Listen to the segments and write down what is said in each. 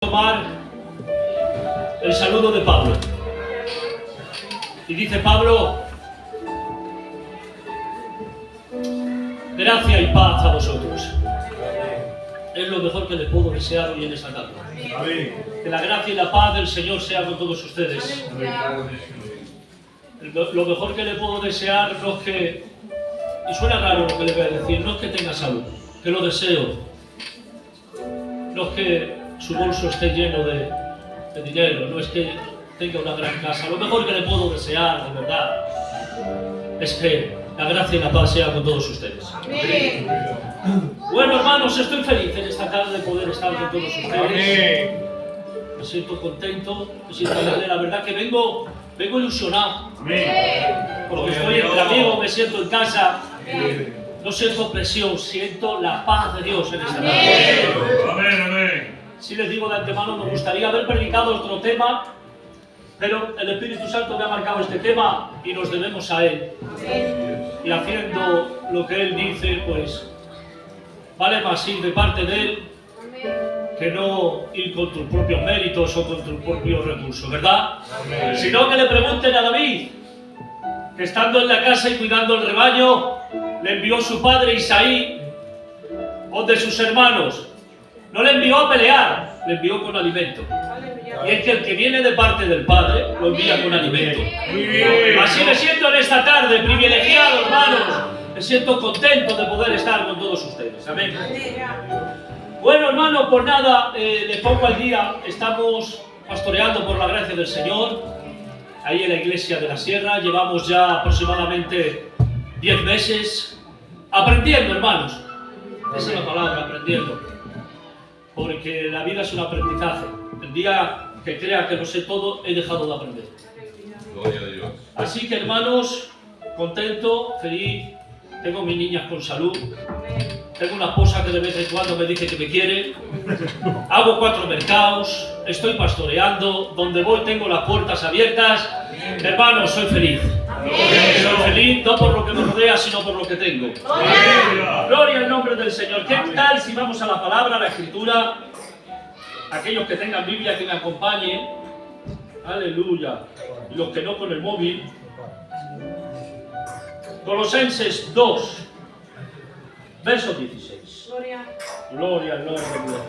Tomar el saludo de Pablo. Y dice Pablo: gracia y paz a vosotros. Es lo mejor que le puedo desear hoy en esta tarde. Que la gracia y la paz del Señor sea con todos ustedes. Lo mejor que le puedo desear no es que, y suena raro lo que le voy a decir, no es que tenga salud, que lo deseo. No es que su bolso esté lleno de dinero, no es que tenga una gran casa. Lo mejor que le puedo desear, de verdad, es que la gracia y la paz sea con todos ustedes. Amén. Bueno, hermanos, estoy feliz en esta tarde de poder estar con todos ustedes. Amén. Me siento contento, me siento alegre. La verdad que vengo ilusionado. Amén. Porque estoy entre amigos, me siento en casa. No siento presión, siento la paz de Dios en esta tarde. Amén, amén. Si les digo de antemano, me gustaría haber predicado otro tema, pero el Espíritu Santo me ha marcado este tema y nos debemos a Él. Y haciendo lo que Él dice, pues vale más ir de parte de Él que no ir con tus propios méritos o con tus propios recursos, ¿verdad? Amén. Sino que le pregunten a David, que estando en la casa y cuidando el rebaño, le envió su padre Isaí, o de sus hermanos. No le envió a pelear, le envió con alimento. Y es que el que viene de parte del Padre, lo envía con alimento. Muy bien. Así me siento en esta tarde, privilegiado, hermanos. Me siento contento de poder estar con todos ustedes. Amén. Bueno, hermano, pues nada, de poco al día estamos pastoreando por la gracia del Señor, ahí en la iglesia de la Sierra. Llevamos ya aproximadamente 10 meses aprendiendo, hermanos. Esa es la palabra, aprendiendo. Porque la vida es un aprendizaje. El día que crea que lo sé todo, he dejado de aprender. Gloria a Dios. Así que, hermanos, contento, feliz. Tengo mis niñas con salud. Tengo una esposa que de vez en cuando me dice que me quiere. Hago 4 mercados. Estoy pastoreando. Donde voy tengo las puertas abiertas. Hermanos, soy feliz. Soy feliz no por lo que me rodea, sino por lo que tengo. Gloria al nombre del Señor. ¿Qué tal si vamos a la palabra, a la escritura? Aquellos que tengan Biblia, que me acompañen. Aleluya. Y los que no, con el móvil. Colosenses 2, verso 16. Gloria al nombre de Dios.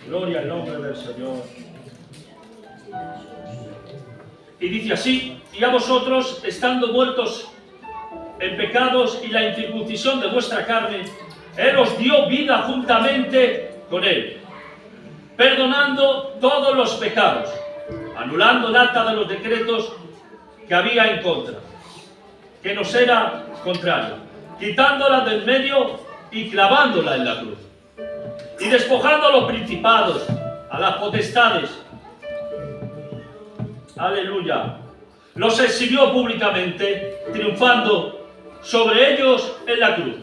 Gloria al nombre del Señor. Y dice así: y a vosotros, estando muertos en pecados y la incircuncisión de vuestra carne, Él os dio vida juntamente con Él, perdonando todos los pecados, anulando el acta de los decretos que había en contra, que nos era contrario, quitándola del medio y clavándola en la cruz, y despojando a los principados, a las potestades, aleluya, los exhibió públicamente, triunfando sobre ellos en la cruz.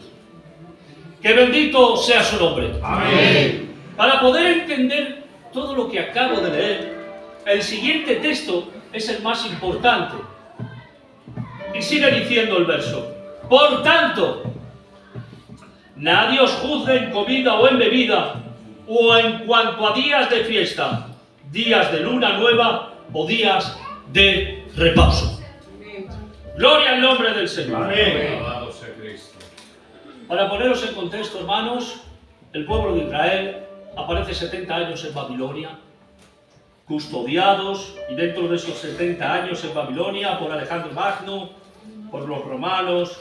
Que bendito sea su nombre. Amén. Para poder entender todo lo que acabo de leer, el siguiente texto es el más importante. Y sigue diciendo el verso: por tanto, nadie os juzgue en comida o en bebida, o en cuanto a días de fiesta, días de luna nueva o días de reposo. Gloria al nombre del Señor. Amén. Alabado sea Cristo. Para poneros en contexto, hermanos, el pueblo de Israel aparece 70 años en Babilonia, custodiados, y dentro de esos 70 años en Babilonia, por Alejandro Magno, por los romanos,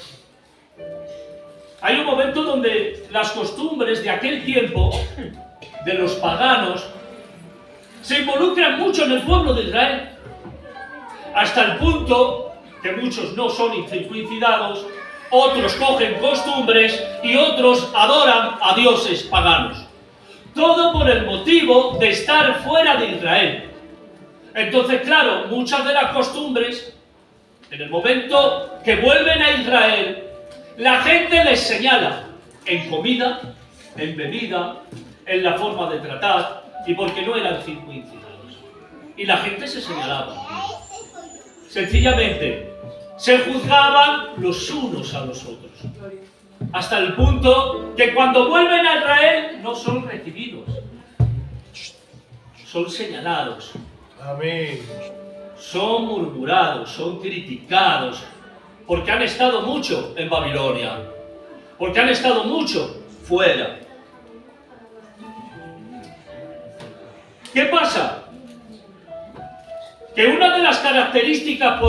hay un momento donde las costumbres de aquel tiempo, de los paganos, se involucran mucho en el pueblo de Israel, hasta el punto que muchos no son incircuncidados, otros cogen costumbres y otros adoran a dioses paganos. Todo por el motivo de estar fuera de Israel. Entonces, claro, muchas de las costumbres, en el momento que vuelven a Israel, la gente les señala en comida, en bebida, en la forma de tratar, y porque no eran circuncidados. Y la gente se señalaba. Sencillamente, se juzgaban los unos a los otros. Hasta el punto que cuando vuelven a Israel no son recibidos. son señalados, Amén. son murmurados, son criticados, porque han estado mucho en Babilonia, porque han estado mucho fuera. ¿Qué pasa? Que una de las características de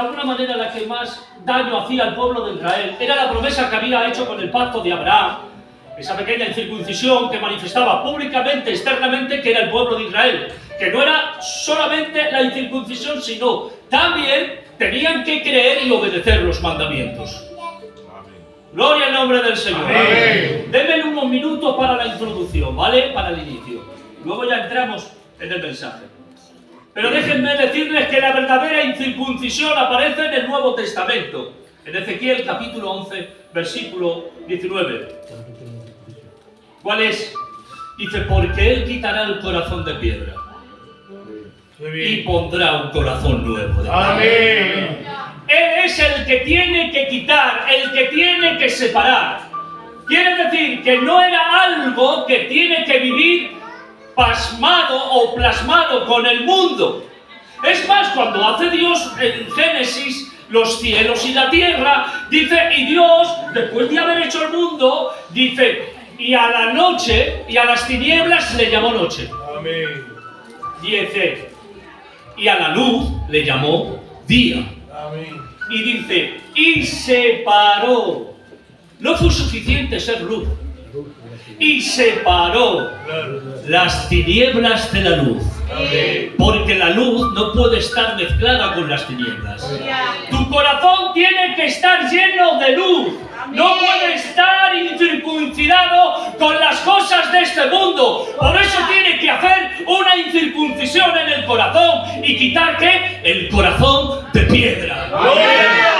alguna manera la que más daño hacía al pueblo de Israel era la promesa que había hecho con el pacto de Abraham, esa pequeña incircuncisión que manifestaba públicamente, externamente, que era el pueblo de Israel, que no era solamente la incircuncisión, sino también tenían que creer y obedecer los mandamientos. Gloria al nombre del Señor. Amén. Denme unos minutos para la introducción, ¿vale? Para el inicio. Luego ya entramos en el mensaje. Pero déjenme decirles que la verdadera incircuncisión aparece en el Nuevo Testamento. En Ezequiel capítulo 11, versículo 19. ¿Cuál es? Dice, porque Él quitará el corazón de piedra y pondrá un corazón nuevo de carne. Amén. Él es el que tiene que quitar, el que tiene que separar. Quiere decir que no era algo que tiene que vivir pasmado o plasmado con el mundo. Es más, cuando hace Dios en Génesis los cielos y la tierra, dice, y Dios, después de haber hecho el mundo, dice, y a la noche y a las tinieblas le llamó noche. Amén. Dice, y a la luz le llamó día. Amén. Y dice, y separó. No fue suficiente ser luz. Y separó Claro. las tinieblas de la luz. Amén. Porque la luz no puede estar mezclada con las tinieblas. Tu corazón tiene que estar lleno de luz. No puede estar incircuncidado con las cosas de este mundo. Por eso tiene que hacer una incircuncisión en el corazón y quitar ¿qué? El corazón de piedra.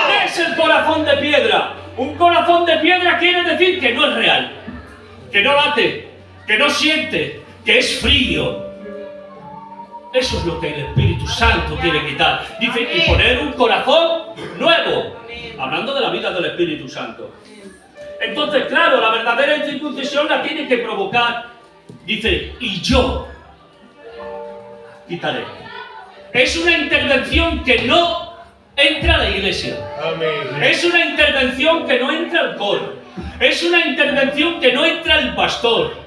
¿Qué es el corazón de piedra? Un corazón de piedra quiere decir que no es real, que no late, que no siente, que es frío. Eso es lo que el Espíritu Santo quiere quitar. Dice, y poner un corazón nuevo. Hablando de la vida del Espíritu Santo. Entonces, claro, la verdadera incircuncisión la tiene que provocar. Dice, y yo quitaré. Es una intervención que no entra a la iglesia. Amén. Es una intervención que no entra el coro. Es una intervención que no entra el pastor.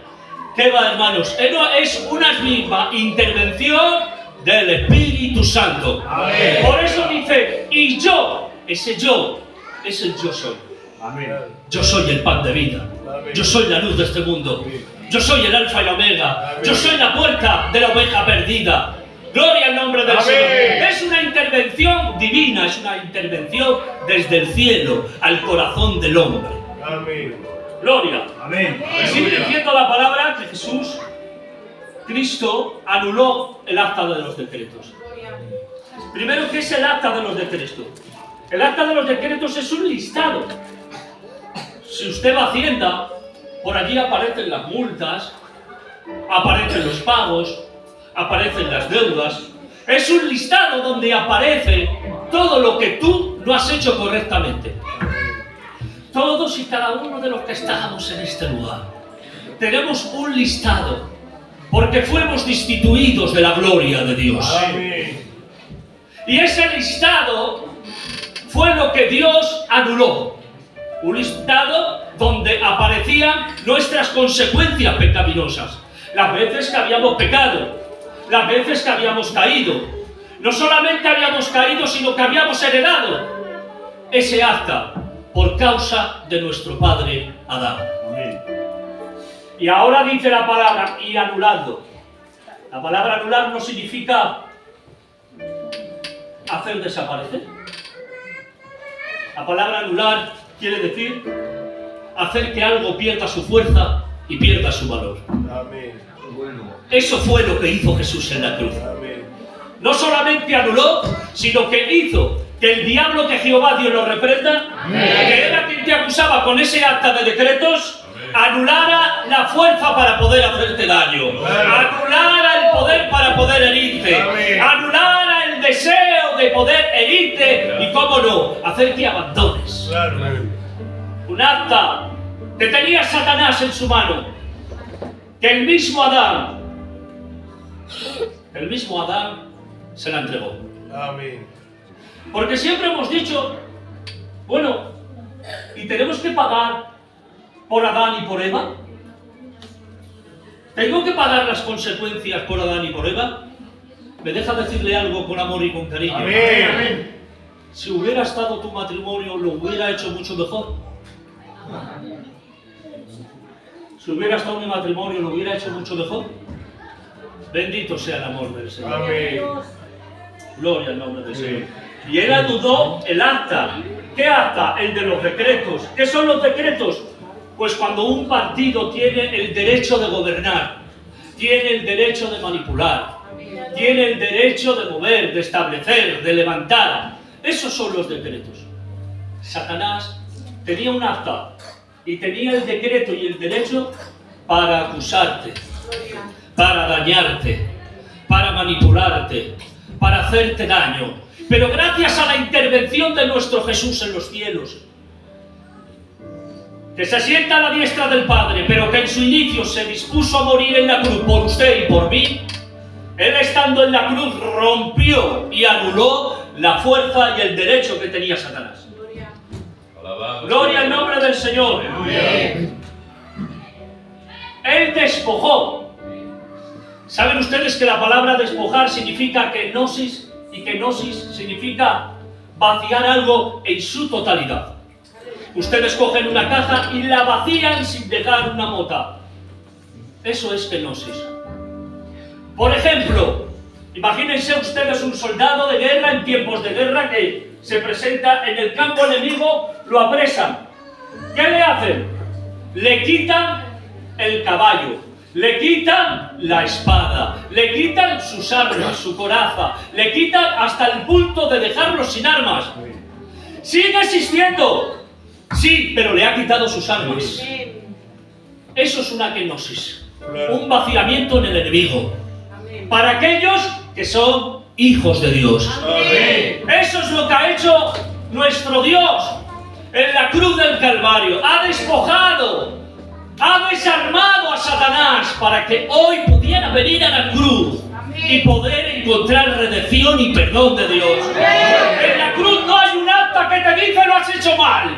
¿Qué va, hermanos? Es una misma intervención del Espíritu Santo. Amén. Por eso dice, y yo, ese yo, es el yo soy. Amén. Yo soy el pan de vida. Amén. Yo soy la luz de este mundo. Yo soy el alfa y la omega. Amén. Yo soy la puerta de la oveja perdida. Gloria al nombre del Amén. Señor. Es una intervención divina, es una intervención desde el cielo al corazón del hombre. Amén. Gloria. Amén. Y sigue diciendo la palabra que Jesús, Cristo, anuló el acta de los decretos. Primero, ¿qué es el acta de los decretos? El acta de los decretos es un listado. Si usted va a Hacienda, por allí aparecen las multas, aparecen los pagos, aparecen las deudas. Es un listado donde aparece todo lo que tú no has hecho correctamente. Todos y cada uno de los que estamos en este lugar tenemos un listado porque fuimos destituidos de la gloria de Dios. Amén. Y ese listado fue lo que Dios anuló. Un listado donde aparecían nuestras consecuencias pecaminosas. Las veces que habíamos pecado, las veces que habíamos caído. No solamente habíamos caído, sino que habíamos heredado ese acta por causa de nuestro padre Adán. Amén. Y ahora dice la palabra, y anulando. La palabra anular no significa hacer desaparecer. La palabra anular quiere decir hacer que algo pierda su fuerza y pierda su valor. Amén. Eso fue lo que hizo Jesús en la cruz. Amén. No solamente anuló, sino que hizo que el diablo, que Jehová Dios lo reprenda, que era quien te acusaba con ese acta de decretos, anulara la fuerza para poder hacerte daño, anulara el poder para poder herirte, Amén. anulara el deseo de poder herirte y, cómo no, hacer que abandones. Claro. Un acta que tenía Satanás en su mano, que el mismo Adán se la entregó. Amén. Porque siempre hemos dicho, bueno, ¿y tenemos que pagar por Adán y por Eva? ¿Tengo que pagar las consecuencias por Adán y por Eva? ¿Me deja decirle algo con amor y con cariño? Amén. Si hubiera estado tu matrimonio, lo hubiera hecho mucho mejor. Si hubiera estado mi matrimonio, lo hubiera hecho mucho mejor. Bendito sea el amor del Señor. Amén. Gloria al nombre del Señor. Y él anudó el acta. ¿Qué acta? El de los decretos. ¿Qué son los decretos? Pues cuando un partido tiene el derecho de gobernar, tiene el derecho de manipular, tiene el derecho de mover, de establecer, de levantar. Esos son los decretos. Satanás tenía un acta y tenía el decreto y el derecho para acusarte, para dañarte, para manipularte, para hacerte daño. Pero gracias a la intervención de nuestro Jesús en los cielos, que se sienta a la diestra del Padre, pero que en su inicio se dispuso a morir en la cruz por usted y por mí, Él estando en la cruz rompió y anuló la fuerza y el derecho que tenía Satanás. Gloria al nombre del Señor. Él despojó. ¿Saben ustedes que la palabra despojar significa kenosis? Y kenosis significa vaciar algo en su totalidad. Ustedes cogen una caja y la vacían sin dejar una mota. Eso es kenosis. Por ejemplo, imagínense ustedes un soldado de guerra en tiempos de guerra que se presenta en el campo enemigo, lo apresan. ¿Qué le hacen? Le quitan el caballo, le quitan la espada, le quitan sus armas, su coraza, le quitan hasta el punto de dejarlos sin armas. Sigue existiendo, sí, pero le ha quitado sus armas. Eso es una kenosis, un vaciamiento en el enemigo. Para aquellos que son hijos de Dios. Eso es lo que ha hecho nuestro Dios en la cruz del Calvario. Ha despojado, ha desarmado a Satanás para que hoy pudiera venir a la cruz y poder encontrar redención y perdón de Dios. En la cruz no hay un acta que te dice lo has hecho mal.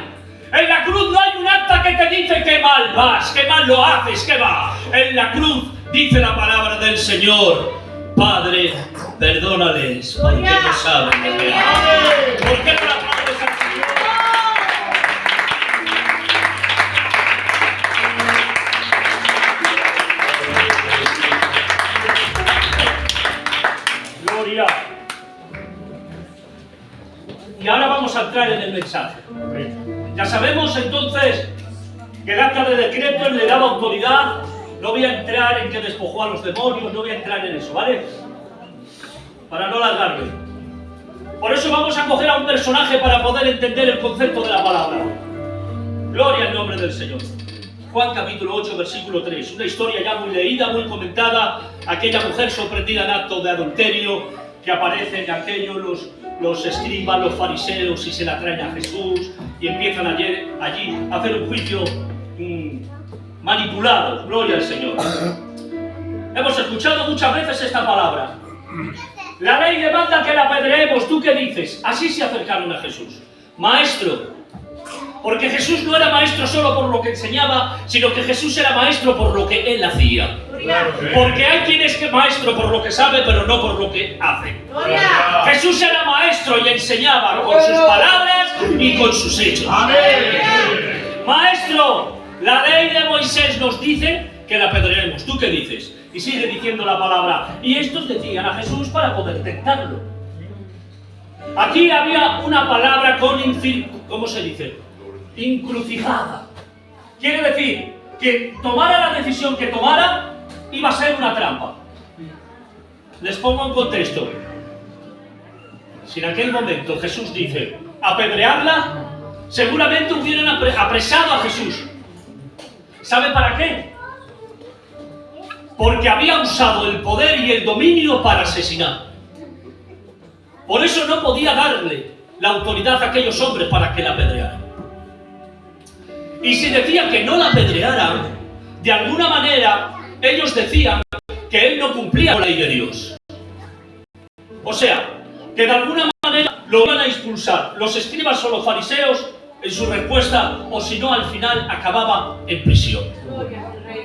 En la cruz no hay un acta que te dice que mal vas, que mal lo haces, que va. En la cruz dice la palabra del Señor: Padre, perdónales, porque no saben lo que hacen. ¿Por qué no la aplaudes al Señor? Gloria. Y ahora vamos a entrar en el mensaje. Ya sabemos entonces que el acta de decreto le daba autoridad. No voy a entrar en que despojó a los demonios, no voy a entrar en eso, ¿vale? Para no alargarme. Por eso vamos a coger a un personaje para poder entender el concepto de la palabra. Gloria al nombre del Señor. Juan capítulo 8, versículo 3. Una historia ya muy leída, muy comentada. Aquella mujer sorprendida en acto de adulterio, que aparecen aquellos, los escribas, los fariseos, y se la traen a Jesús y empiezan allí a hacer un juicio manipulado. Gloria al Señor. Hemos escuchado muchas veces esta palabra. La ley demanda que la apedreemos. ¿Tú qué dices? Así se acercaron a Jesús. Maestro. Porque Jesús no era maestro solo por lo que enseñaba, sino que Jesús era maestro por lo que Él hacía. Porque hay quien es maestro por lo que sabe, pero no por lo que hace. Jesús era maestro y enseñaba con sus palabras y con sus hechos. Maestro, la ley de Moisés nos dice que la apedreemos. ¿Tú qué dices? Y sigue diciendo la palabra. Y estos decían a Jesús para poder tentarlo. Aquí había una palabra con ¿cómo se dice? Encrucijada. Quiere decir que tomara la decisión que tomara, iba a ser una trampa. Les pongo en contexto. Si en aquel momento Jesús dice apedrearla, seguramente hubieran apresado a Jesús. ¿Sabe para qué? Porque había usado el poder y el dominio para asesinar. Por eso no podía darle la autoridad a aquellos hombres para que la apedrearan. Y si decía que no la apedrearan, de alguna manera ellos decían que él no cumplía con la ley de Dios. O sea, que de alguna manera lo iban a expulsar los escribas o los fariseos en su respuesta, o si no, al final acababa en prisión.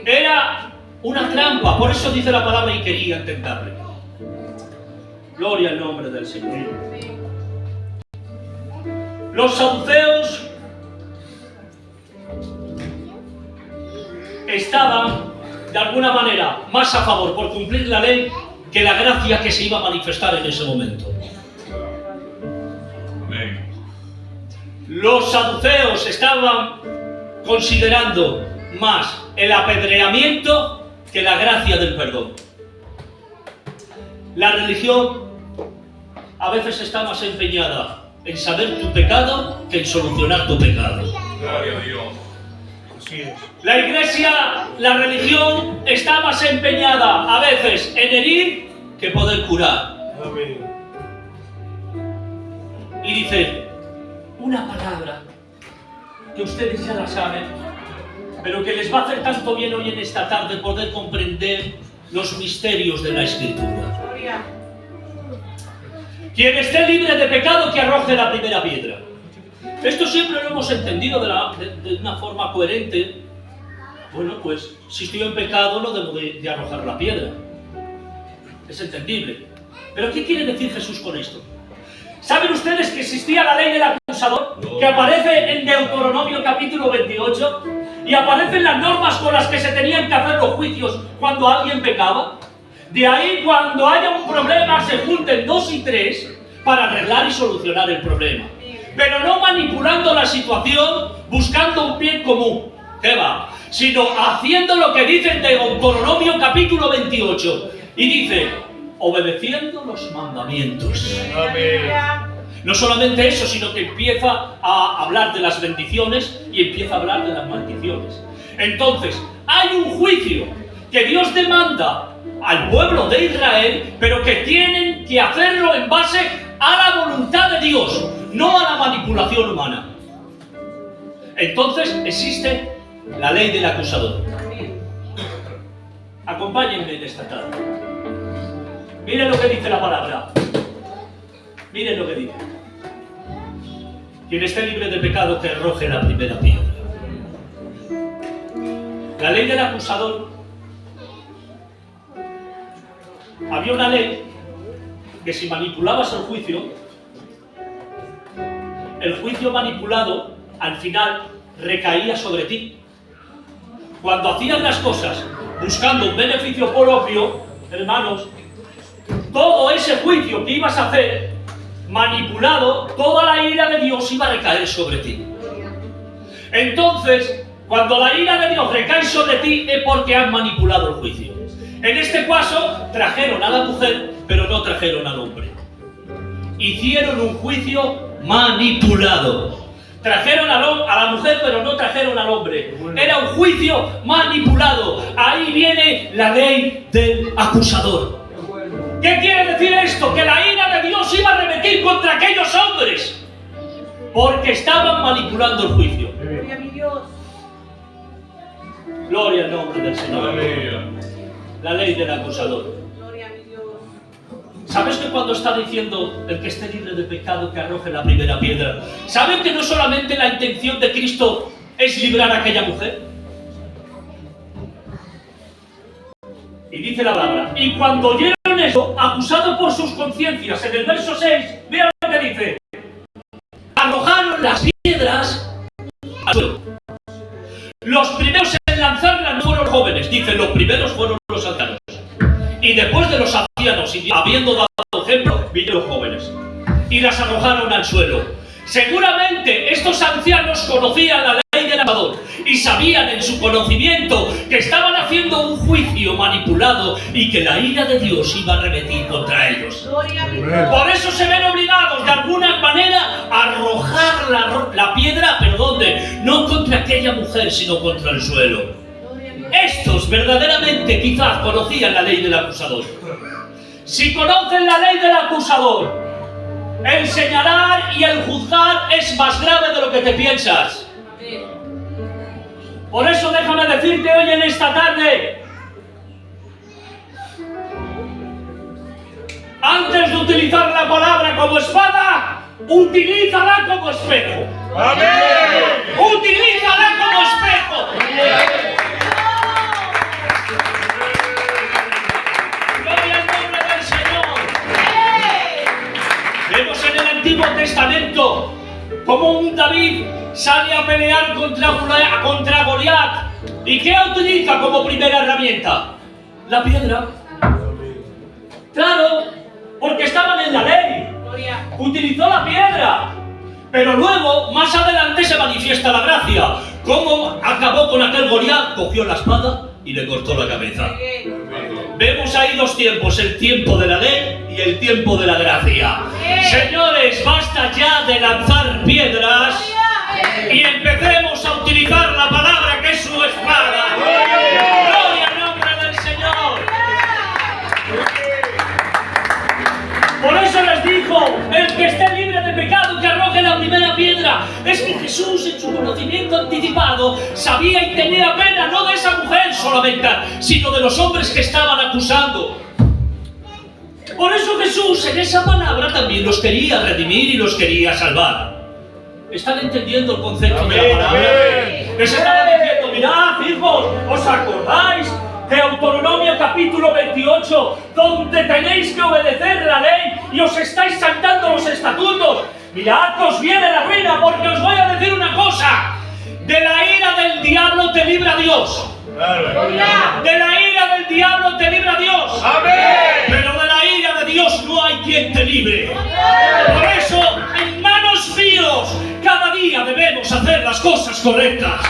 Era una trampa, por eso dice la palabra y quería intentarle. Gloria al nombre del Señor. Los saduceos estaban de alguna manera más a favor por cumplir la ley que la gracia que se iba a manifestar en ese momento. Amén. Los saduceos estaban considerando más el apedreamiento que la gracia del perdón. La religión a veces está más empeñada en saber tu pecado que en solucionar tu pecado. Gloria a Dios. Así es. La iglesia, la religión está más empeñada a veces en herir que poder curar. Amén. Y dice, una palabra que ustedes ya la saben, pero que les va a hacer tanto bien hoy en esta tarde poder comprender los misterios de la Escritura. Quien esté libre de pecado, que arroje la primera piedra. Esto siempre lo hemos entendido de una forma coherente. Bueno, pues si estoy en pecado no debo de arrojar la piedra. Es entendible. Pero ¿qué quiere decir Jesús con esto? ¿Saben ustedes que existía la ley del acusador? Que aparece en Deuteronomio capítulo 28 y aparecen las normas con las que se tenían que hacer los juicios cuando alguien pecaba. De ahí, cuando haya un problema, se junten 2 y 3 para arreglar y solucionar el problema. Pero no manipulando la situación, buscando un bien común. ¿Qué va? Sino haciendo lo que dice en Deuteronomio capítulo 28. Y dice, obedeciendo los mandamientos. Amén. No solamente eso, sino que empieza a hablar de las bendiciones y empieza a hablar de las maldiciones. Entonces, hay un juicio que Dios demanda al pueblo de Israel, pero que tienen que hacerlo en base a la voluntad de Dios, no a la manipulación humana. Entonces existe la ley del acusador. Acompáñenme en esta tarde. Miren lo que dice la palabra. Miren lo que dice. Quien esté libre de pecado, que arroje la primera piedra. La ley del acusador. Había una ley que si manipulabas el juicio manipulado al final recaía sobre ti. Cuando hacías las cosas buscando un beneficio propio, hermanos, todo ese juicio que ibas a hacer, manipulado, toda la ira de Dios iba a recaer sobre ti. Entonces, cuando la ira de Dios recae sobre ti, es porque has manipulado el juicio. En este caso, trajeron a la mujer, pero no trajeron al hombre. Hicieron un juicio manipulado. Trajeron a la mujer, pero no trajeron al hombre. Era un juicio manipulado. Ahí viene la ley del acusador. ¿Qué quiere decir esto? Que la ira de Dios iba a remeter contra aquellos hombres, porque estaban manipulando el juicio. Gloria a mi Dios. Gloria al nombre del Señor. Aleluya. La ley del acusador. Gloria a mi Dios. ¿Sabes que cuando está diciendo el que esté libre de pecado que arroje la primera piedra? ¿Saben que no solamente la intención de Cristo es librar a aquella mujer? Y dice la palabra, y cuando oyeron eso, acusado por sus conciencias, en el verso 6, vean lo que dice, arrojaron las piedras al suelo. Los primeros en lanzarlas no fueron los jóvenes, dicen, los primeros fueron los ancianos. Y después de los ancianos, y habiendo dado ejemplo, vinieron los jóvenes. Y las arrojaron al suelo. Seguramente estos ancianos conocían la ley del acusador y sabían en su conocimiento que estaban haciendo un juicio manipulado y que la ira de Dios iba a remetir contra ellos. Gloria a mi Dios. Por eso se ven obligados de alguna manera a arrojar la piedra, pero ¿dónde? No contra aquella mujer, sino contra el suelo. Gloria a mi Dios. Estos verdaderamente quizás conocían la ley del acusador. Si conocen la ley del acusador, el señalar y el juzgar es más grave de lo que te piensas. Amén. Por eso déjame decirte hoy en esta tarde utilizar la palabra como espada, utilízala como espejo. Amén. Utilízala como espejo. Gloria al nombre del Señor. Vemos en el Antiguo Testamento como un David sale a pelear contra Goliat. ¿Y qué utiliza como primera herramienta? La piedra. Claro, porque estaban en la ley. Utilizó la piedra. Pero luego, más adelante, se manifiesta la gracia. ¿Cómo acabó con aquel Goliat? Cogió la espada y le cortó la cabeza. Vemos ahí dos tiempos, el tiempo de la ley y el tiempo de la gracia. Señores, basta ya de lanzar piedras y empecemos a utilizar la palabra que es su espada. ¡Gloria al nombre del Señor! Por eso les dijo, el que esté libre de pecado que arroje la primera piedra. Es que Jesús, en su conocimiento anticipado, sabía y tenía pena no de esa mujer solamente, sino de los hombres que estaban acusando. Por eso Jesús en esa palabra también los quería redimir y los quería salvar. ¿Están entendiendo el concepto de la palabra? Les estaba diciendo, mirad, hijos, ¿os acordáis de Deuteronomio capítulo 28, donde tenéis que obedecer la ley y os estáis saltando los estatutos? Mirad que os viene la ruina, porque os voy a decir una cosa: de la ira del diablo te libra Dios. De la ira del diablo te libra Dios. Pero de la ira de Dios no hay quien te libre. Por eso, en manos míos, cada día debemos hacer las cosas correctas.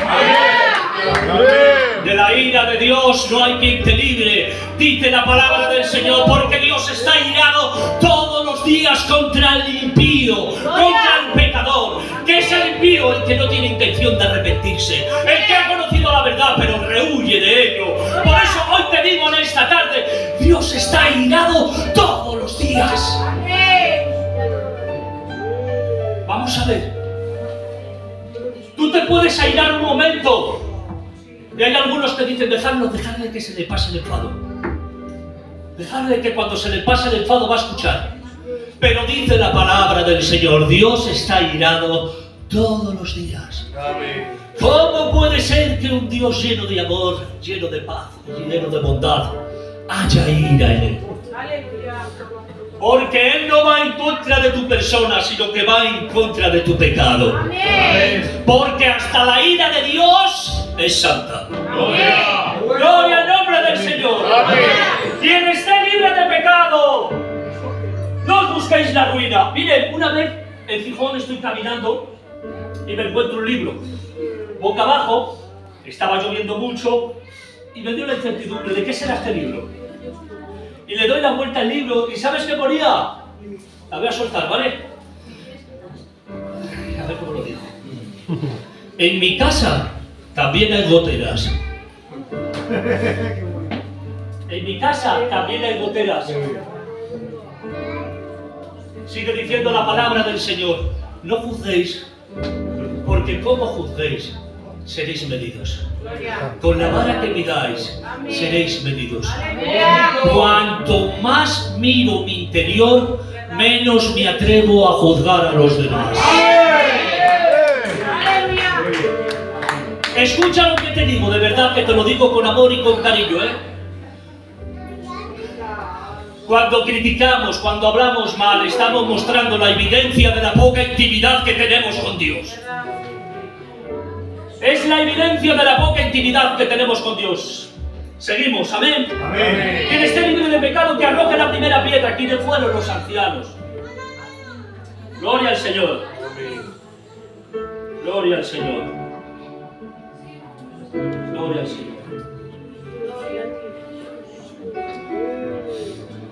De la ira de Dios no hay quien te libre. Dice la palabra del Señor, porque Dios está irado todos los días contra el impío, contra el pecador. ¿Qué es el impío? El que no tiene intención de arrepentirse, el que ha conocido la verdad pero rehuye de ello. Por eso hoy te digo en esta tarde, Dios está irado todos los días. Vamos a ver. Tú te puedes airar un momento. Y hay algunos que dicen, dejarle que se le pase el enfado. Dejarle que cuando se le pase el enfado va a escuchar. Pero dice la palabra del Señor, Dios está irado todos los días. ¿Cómo puede ser que un Dios lleno de amor, lleno de paz, lleno de bondad, haya ira en él? Porque Él no va en contra de tu persona, sino que va en contra de tu pecado. Porque hasta la ira de Dios es santa. Gloria al nombre del Señor. Quien esté libre de pecado, no os busquéis la ruina. Miren, una vez en Gijón estoy caminando y me encuentro un libro. Boca abajo, estaba lloviendo mucho y me dio la incertidumbre de qué será este libro. Y le doy la vuelta al libro y ¿sabes qué ponía? La voy a soltar, ¿vale? A ver cómo lo digo. En mi casa también hay goteras. En mi casa también hay goteras. Sigue diciendo la palabra del Señor. No juzguéis, porque como juzguéis, seréis medidos. Con la vara que midáis, seréis medidos. Cuanto más miro mi interior, menos me atrevo a juzgar a los demás. Escucha lo que te digo, de verdad que te lo digo con amor y con cariño, ¿eh? Cuando criticamos, cuando hablamos mal, estamos mostrando la evidencia de la poca intimidad que tenemos con Dios. Es la evidencia de la poca intimidad que tenemos con Dios. Seguimos, amén. Quien esté libre de pecado, que arroje la primera piedra. ¿Quiénes fueron los ancianos? Gloria al Señor. Gloria al Señor. Gloria al Señor.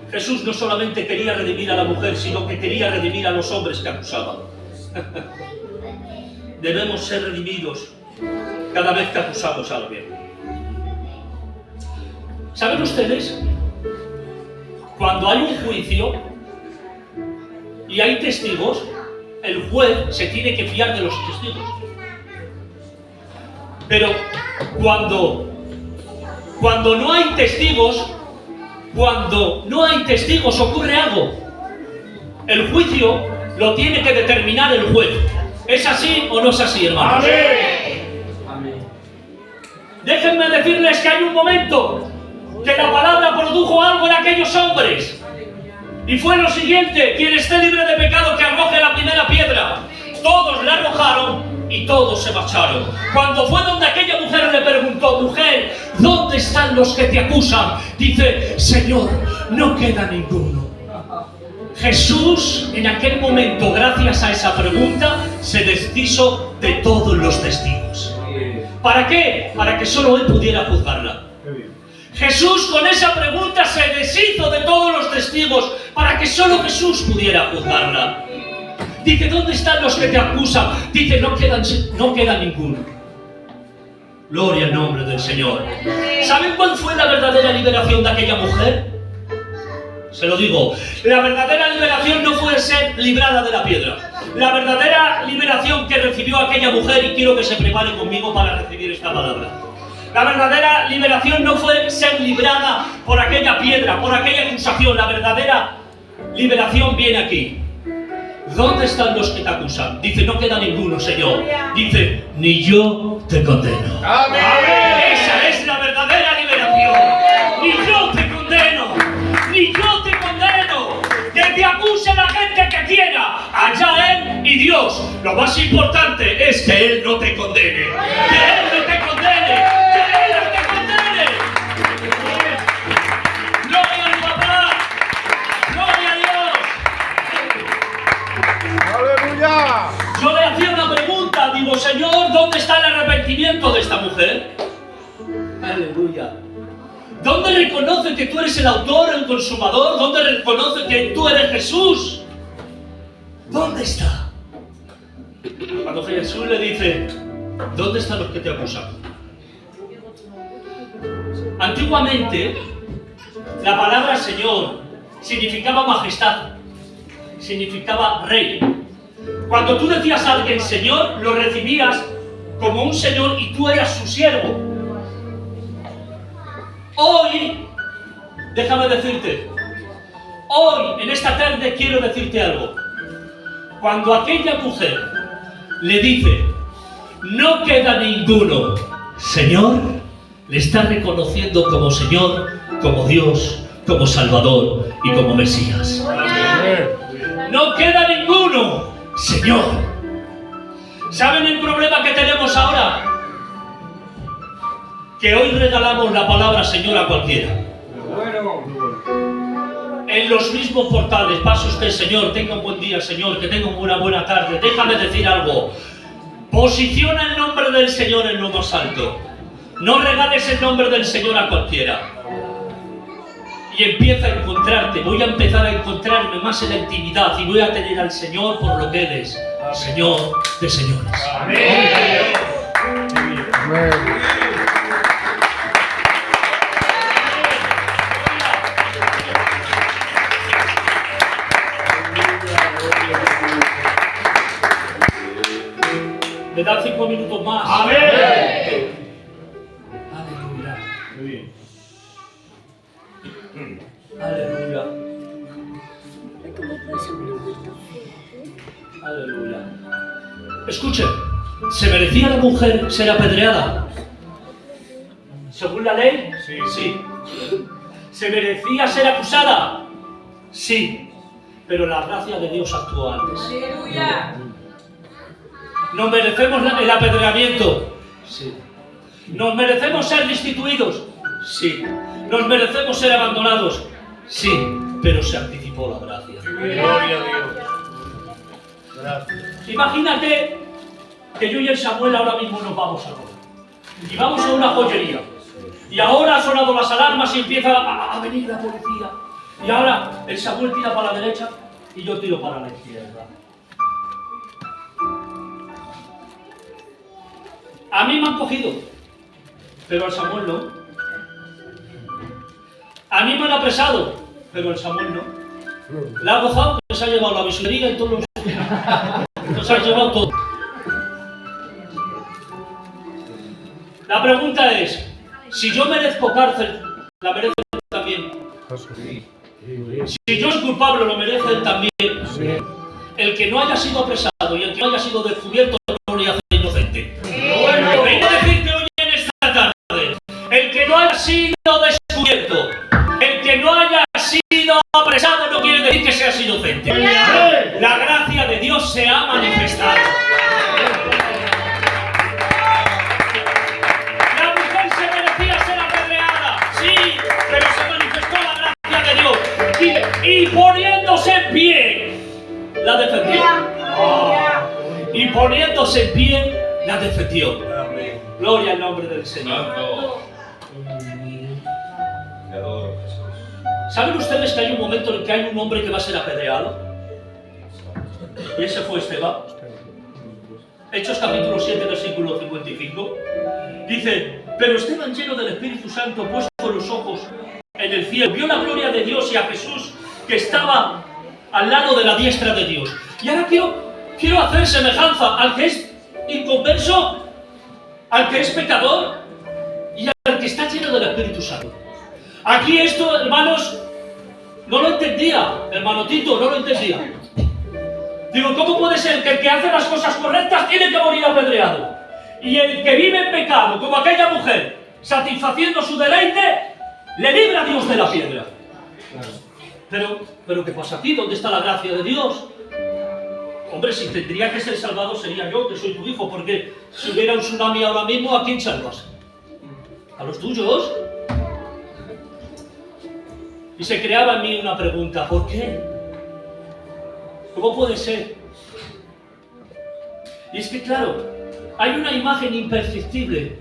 Jesús no solamente quería redimir a la mujer, sino que quería redimir a los hombres que acusaban. Debemos ser redimidos cada vez que acusamos a alguien. ¿Saben ustedes? Cuando hay un juicio y hay testigos, el juez se tiene que fiar de los testigos. Pero cuando no hay testigos, ocurre algo. El juicio lo tiene que determinar el juez. ¿Es así o no es así, hermanos? Amén. Déjenme decirles que hay un momento que la palabra produjo algo en aquellos hombres. Y fue lo siguiente: quien esté libre de pecado que arroje la primera piedra. Todos la arrojaron y todos se marcharon. Cuando fue donde aquella mujer le preguntó: mujer, ¿dónde están los que te acusan? Dice: Señor, no queda ninguno. Jesús en aquel momento, gracias a esa pregunta, se deshizo de todos los testigos. ¿Para qué? Para que solo Él pudiera juzgarla. Jesús con esa pregunta se deshizo de todos los testigos para que solo Jesús pudiera juzgarla. Dice: ¿dónde están los que te acusan? Dice: no queda ninguno. Gloria al nombre del Señor. ¿Saben cuál fue la verdadera liberación de aquella mujer? Se lo digo, la verdadera liberación no fue ser librada de la piedra. La verdadera liberación que recibió aquella mujer, y quiero que se prepare conmigo para recibir esta palabra. La verdadera liberación no fue ser librada por aquella piedra, por aquella acusación. La verdadera liberación viene aquí. ¿Dónde están los que te acusan? Dice: no queda ninguno, Señor. Dice: ni yo te condeno. Amén. Esa es la verdadera liberación. Ni yo te condeno. Ni yo te condeno. Que te acuse la gente que quiera. Allá Él y Dios. Lo más importante es que Él no te condene. Que Él no te condene. Que Él no te condene. Gloria al Papá. Gloria a Dios. ¡Aleluya! Yo le hacía una pregunta. Digo: Señor, ¿dónde está el arrepentimiento de esta mujer? Aleluya. ¿Dónde reconoce que tú eres el autor, el consumador? ¿Dónde reconoce que tú eres Jesús? ¿Dónde está? Cuando Jesús le dice: ¿dónde están los que te acusan? Antiguamente, la palabra Señor significaba majestad, significaba rey. Cuando tú decías a alguien Señor, lo recibías como un señor y tú eras su siervo. Hoy, déjame decirte, hoy, en esta tarde, quiero decirte algo. Cuando aquella mujer le dice: no queda ninguno, Señor, le está reconociendo como Señor, como Dios, como Salvador y como Mesías. No queda ninguno, Señor. ¿Saben el problema que tenemos ahora? Que hoy regalamos la palabra Señor a cualquiera. En los mismos portales: pase usted, Señor, tenga un buen día, Señor, que tenga una buena tarde. Déjame decir algo: posiciona el nombre del Señor en lo más alto. No regales el nombre del Señor a cualquiera. Y empieza a encontrarte. Voy a empezar a encontrarme más en la intimidad y voy a tener al Señor por lo que Él es, Señor de señores. Amén. Amén. ¿Me dan 5 minutos más? Amén. Aleluya. Muy bien. Aleluya. Aleluya. Escuchen, ¿se merecía la mujer ser apedreada? ¿Según la ley? Sí. Sí. ¿Se merecía ser acusada? Sí. Pero la gracia de Dios actuó antes. Aleluya. ¿Nos merecemos el apedreamiento? Sí. ¿Nos merecemos ser destituidos? Sí. ¿Nos merecemos ser abandonados? Sí. Pero se anticipó la gracia. Gloria a Dios. Gracias. Imagínate que yo y el Samuel ahora mismo nos vamos a Roma. Y vamos a una joyería. Y ahora han sonado las alarmas y empieza a venir la policía. Y ahora el Samuel tira para la derecha y yo tiro para la izquierda. A mí me han cogido, pero al Samuel no. A mí me han apresado, pero al Samuel no. La ha gozado, que se ha llevado la bisutería y todos los... se ha llevado todo. La pregunta es, si yo merezco cárcel, ¿la merezco también? Si yo soy culpable, ¿lo merece él también? Sí. que no haya sido apresado y el que no haya sido descubierto no le hace inocente. Vengo a decirte hoy en esta tarde, el que no haya sido descubierto, el que no haya sido apresado no quiere decir que seas inocente. La gracia de Dios se ha manifestado. La mujer se merecía ser apedreada, sí, pero se manifestó la gracia de Dios. Y poniéndose en pie, la defendió. Y poniéndose en pie, la defendió. Gloria al nombre del Señor. ¿Saben ustedes que hay un momento en que hay un hombre que va a ser apedreado? Y ese fue Esteban. Hechos capítulo 7, versículo 55. Dice, pero Esteban, lleno del Espíritu Santo, puesto los ojos en el cielo, vio la gloria de Dios y a Jesús que estaba al lado de la diestra de Dios. Y ahora quiero hacer semejanza al que es inconverso, al que es pecador y al que está lleno del Espíritu Santo. Aquí esto, hermanos, no lo entendía, hermano Tito, no lo entendía. Digo, ¿cómo puede ser que el que hace las cosas correctas tiene que morir apedreado? Y el que vive en pecado, como aquella mujer, satisfaciendo su deleite, le libra a Dios de la piedra. Pero ¿qué pasa aquí? ¿Dónde está la gracia de Dios? Hombre, si tendría que ser salvado sería yo, que soy tu hijo, porque si hubiera un tsunami ahora mismo, ¿a quién salvas? ¿A los tuyos? Y se creaba en mí una pregunta, ¿por qué? ¿Cómo puede ser? Y es que claro, hay una imagen imperceptible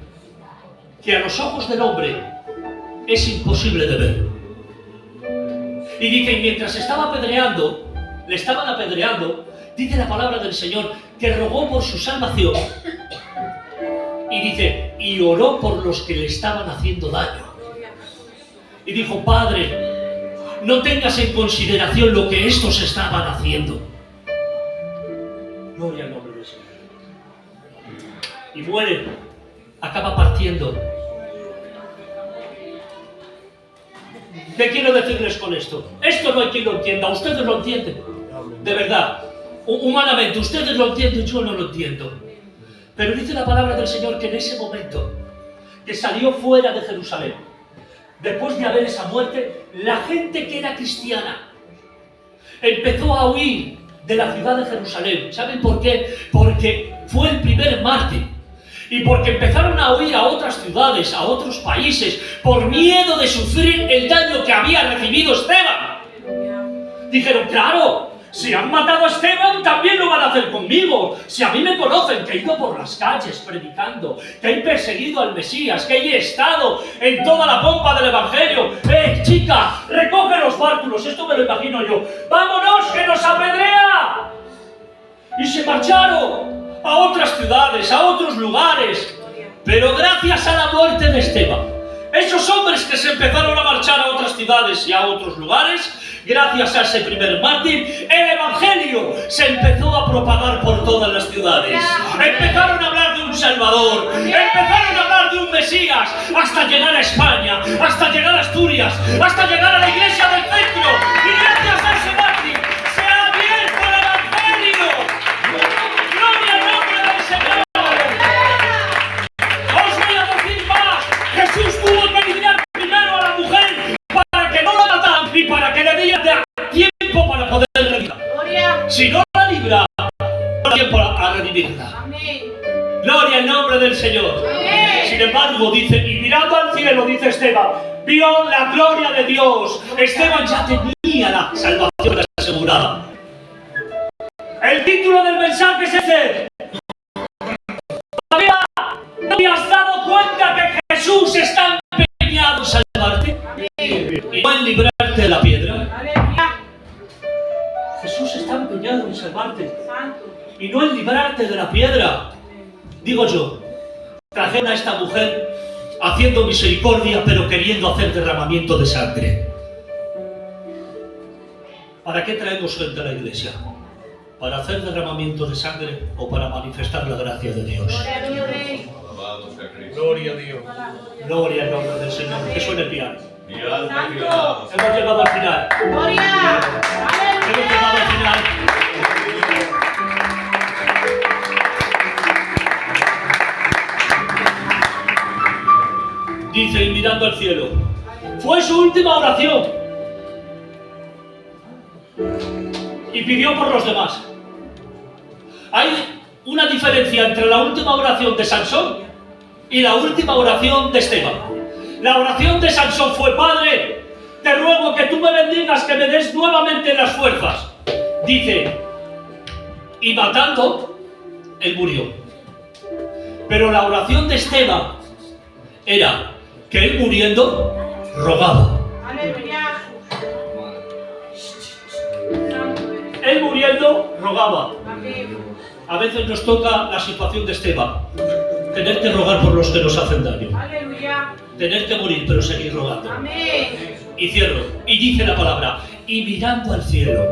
que a los ojos del hombre es imposible de ver. Y dice, y mientras estaba apedreando, le estaban apedreando, dice la palabra del Señor, que rogó por su salvación. Y dice, y oró por los que le estaban haciendo daño. Y dijo, Padre, no tengas en consideración lo que estos estaban haciendo. Gloria al nombre del Señor. Y muere, acaba partiendo. ¿Qué quiero decirles con esto? Esto no hay quien lo entienda, ustedes lo entienden. De verdad, humanamente, ustedes lo entienden, yo no lo entiendo. Pero dice la palabra del Señor que en ese momento, que salió fuera de Jerusalén, después de haber esa muerte, la gente que era cristiana empezó a huir de la ciudad de Jerusalén. ¿Saben por qué? Porque fue el primer mártir. Y porque empezaron a huir a otras ciudades, a otros países, por miedo de sufrir el daño que había recibido Esteban. Dijeron, claro, si han matado a Esteban, también lo van a hacer conmigo. Si a mí me conocen, que he ido por las calles predicando, que he perseguido al Mesías, que he estado en toda la pompa del Evangelio. Chica, recoge los bártulos, esto me lo imagino yo. ¡Vámonos, que nos apedrea! Y se marcharon a otras ciudades, a otros lugares. Pero gracias a la muerte de Esteban, esos hombres que se empezaron a marchar a otras ciudades y a otros lugares, gracias a ese primer mártir, el Evangelio se empezó a propagar por todas las ciudades. Empezaron a hablar de un Salvador, empezaron a hablar de un Mesías, hasta llegar a España, hasta llegar a Asturias, hasta llegar a la iglesia del centro. Y gracias a ese mártir se ha abierto el Evangelio. ¡Gloria al nombre del Señor! Os voy a decir más. Jesús tuvo que librar primero a la mujer para que no la mataran y para que le dieran tiempo para poder redimirla. Si no la libra, no hay tiempo a redimirla. Gloria al nombre del Señor. Sin embargo, dice, y mirando al cielo, dice Esteban, vio la gloria de Dios. Esteban ya tenía la salvación asegurada. El título del mensaje es este. ¿Todavía no te has dado cuenta que Jesús está empeñado en salvarte? Y no en librarte de la piedra. Jesús está empeñado en salvarte y no en librarte de la piedra. Digo yo, trajeron a esta mujer haciendo misericordia, pero queriendo hacer derramamiento de sangre. ¿Para qué traemos gente a la iglesia? ¿Para hacer derramamiento de sangre o para manifestar la gracia de Dios? Gloria a Dios. Gloria al nombre del Señor. Que suene el piano. Santo. Hemos llegado al final. Gloria. Hemos llegado al final. mirando al cielo. Fue su última oración. Y pidió por los demás. Hay una diferencia entre la última oración de Sansón y la última oración de Esteban. La oración de Sansón fue: Padre, te ruego que tú me bendigas, que me des nuevamente las fuerzas. Dice, y matando, él murió. Pero la oración de Esteban era que él muriendo rogaba. Aleluya. Él muriendo rogaba. Amén. A veces nos toca la situación de Esteban. Tener que rogar por los que nos hacen daño. Aleluya. Tener que morir, pero seguir rogando. Amén. Y cierro. Y dice la palabra, y mirando al cielo.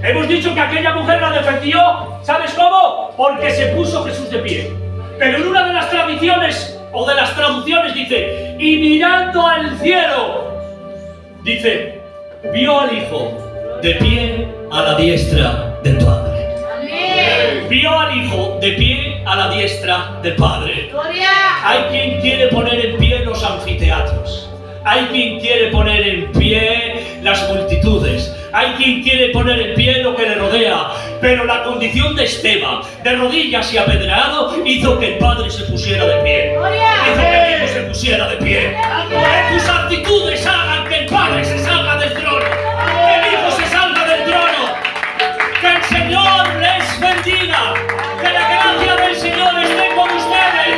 Hemos dicho que aquella mujer la defendió, ¿sabes cómo? Porque se puso Jesús de pie. Pero en una de las tradiciones, o de las traducciones, dice, y mirando al cielo, dice, vio al Hijo de pie a la diestra del Padre. Amén. Vio al Hijo de pie a la diestra del Padre. Gloria. Hay quien quiere poner en pie los anfiteatros. Hay quien quiere poner en pie las multitudes. Hay quien quiere poner en pie lo que le rodea. Pero la condición de Esteban, de rodillas y apedreado, hizo que el Padre se pusiera de pie. Gloria. Hizo que el Hijo se pusiera de pie. Que tus actitudes hagan que el Padre se salga del trono. Que el Hijo se salga del trono. Que el Señor les bendiga. Que la gracia del Señor esté con ustedes.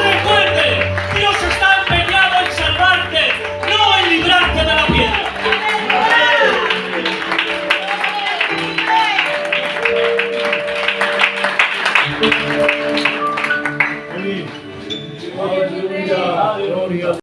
Recuerde, Dios está empeñado en salvarte, no en librarte de la piedra. Aleluya. Gloria.